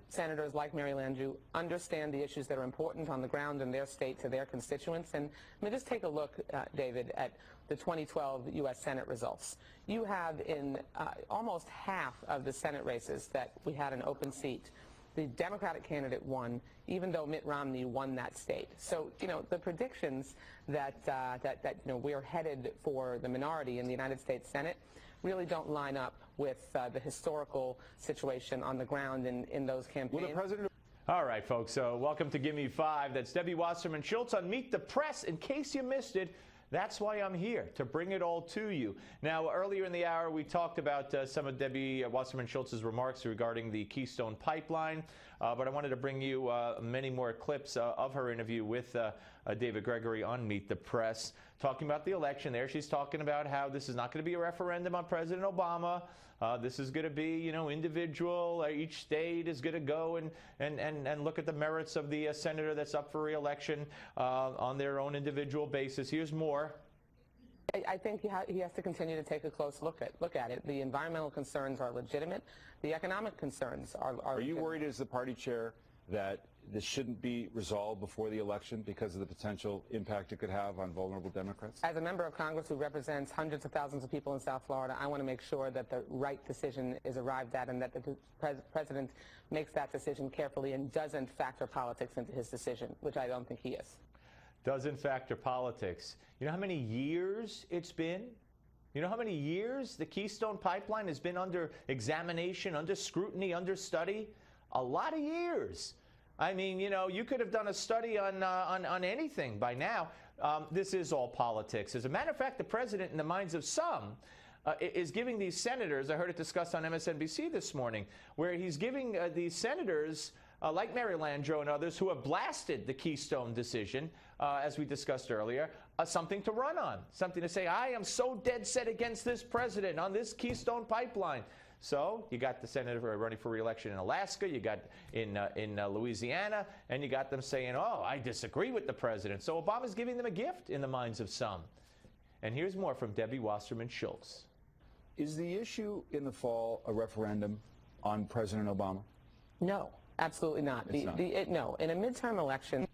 Senators like Mary Landrieu understand the issues that are important on the ground in their state to their constituents. And I mean, just take a look, David, at the 2012 U.S. Senate results. You have in almost half of the Senate races that we had an open seat, the Democratic candidate won, even though Mitt Romney won that state. So, you know, the predictions that we're headed for the minority in the United States Senate really don't line up with the historical situation on the ground in those campaigns. All right, folks, so welcome to Gimme 5. That's Debbie Wasserman Schultz on Meet the Press. In case you missed it, that's why I'm here, to bring it all to you. Now, earlier in the hour, we talked about some of Debbie Wasserman Schultz's remarks regarding the Keystone Pipeline, but I wanted to bring you many more clips of her interview with David Gregory on Meet the Press, talking about the election. There she's talking about how this is not going to be a referendum on President Obama. This is going to be, you know, individual. Each state is going to go and look at the merits of the senator that's up for re-election on their own individual basis. Here's more. I think he has to continue to take a close look at it. The environmental concerns are legitimate. The economic concerns are Are you worried as the party chair that this shouldn't be resolved before the election because of the potential impact it could have on vulnerable Democrats? As a member of Congress who represents hundreds of thousands of people in South Florida, I want to make sure that the right decision is arrived at and that the president makes that decision carefully and doesn't factor politics into his decision, which I don't think he is. Doesn't factor politics. You know how many years it's been? You know how many years the Keystone Pipeline has been under examination, under scrutiny, under study? A lot of years. I mean, you know, you could have done a study on anything by now. This is all politics. As a matter of fact, the president, in the minds of some, is giving these senators, I heard it discussed on MSNBC this morning, where he's giving these senators, like Mary Landrieu and others, who have blasted the Keystone decision, as we discussed earlier, something to run on, something to say, I am so dead set against this president on this Keystone Pipeline. So you got the senator running for re-election in Alaska, you got in Louisiana, and you got them saying, oh, I disagree with the president. So Obama's giving them a gift in the minds of some. And here's more from Debbie Wasserman Schultz. Is the issue in the fall a referendum on President Obama? No, absolutely not. No, in a midterm election,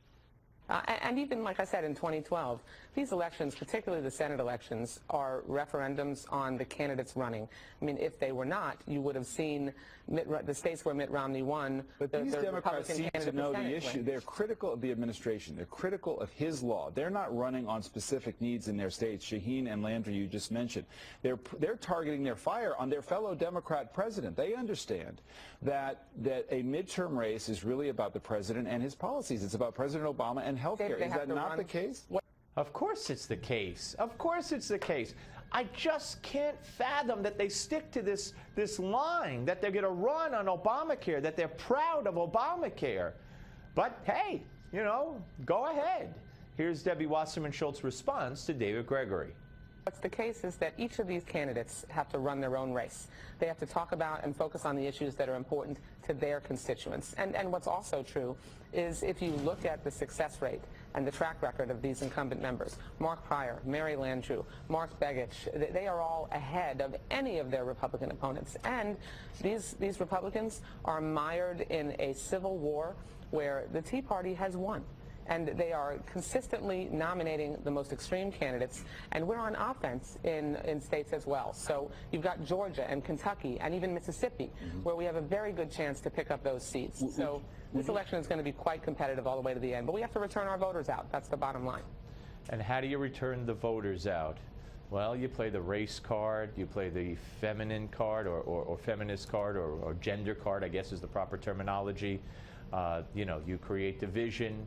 and even, like I said, in 2012, these elections, particularly the Senate elections, are referendums on the candidates running. I mean, if they were not, you would have seen the states where Mitt Romney won. But these Democrats seem to know the issue. They're critical of the administration. They're critical of his law. They're not running on specific needs in their states. Shaheen and Landry, you just mentioned. They're targeting their fire on their fellow Democrat president. They understand that a midterm race is really about the president and his policies. It's about President Obama and health care. Is that not the case? Of course it's the case. Of course it's the case. I just can't fathom that they stick to this line, that they're going to run on Obamacare, that they're proud of Obamacare. But, hey, you know, go ahead. Here's Debbie Wasserman Schultz's response to David Gregory. What's the case is that each of these candidates have to run their own race. They have to talk about and focus on the issues that are important to their constituents. And what's also true is if you look at the success rate and the track record of these incumbent members, Mark Pryor, Mary Landrieu, Mark Begich, they are all ahead of any of their Republican opponents. And these Republicans are mired in a civil war where the Tea Party has won. And they are consistently nominating the most extreme candidates, and we're on offense in states as well. So you've got Georgia and Kentucky and even Mississippi, where we have a very good chance to pick up those seats. So this election is going to be quite competitive all the way to the end, but we have to return our voters out. That's the bottom line. And how do you return the voters out? Well, you play the race card, you play the feminine card or feminist card or gender card, I guess is the proper terminology. You know, you create division.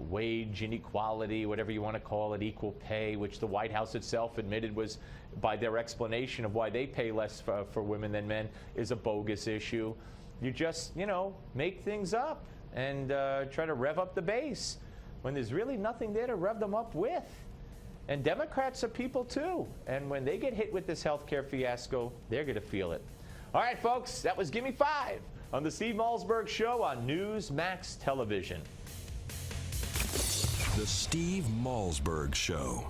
Wage inequality, whatever you want to call it, equal pay, which the White House itself admitted was, by their explanation of why they pay less for women than men, is a bogus issue. You just, you know, make things up and try to rev up the base when there's really nothing there to rev them up with. And Democrats are people too. And when they get hit with this health care fiasco, they're going to feel it. All right, folks, that was Gimme 5 on the Steve Malzberg Show on Newsmax Television. The Steve Malzberg Show.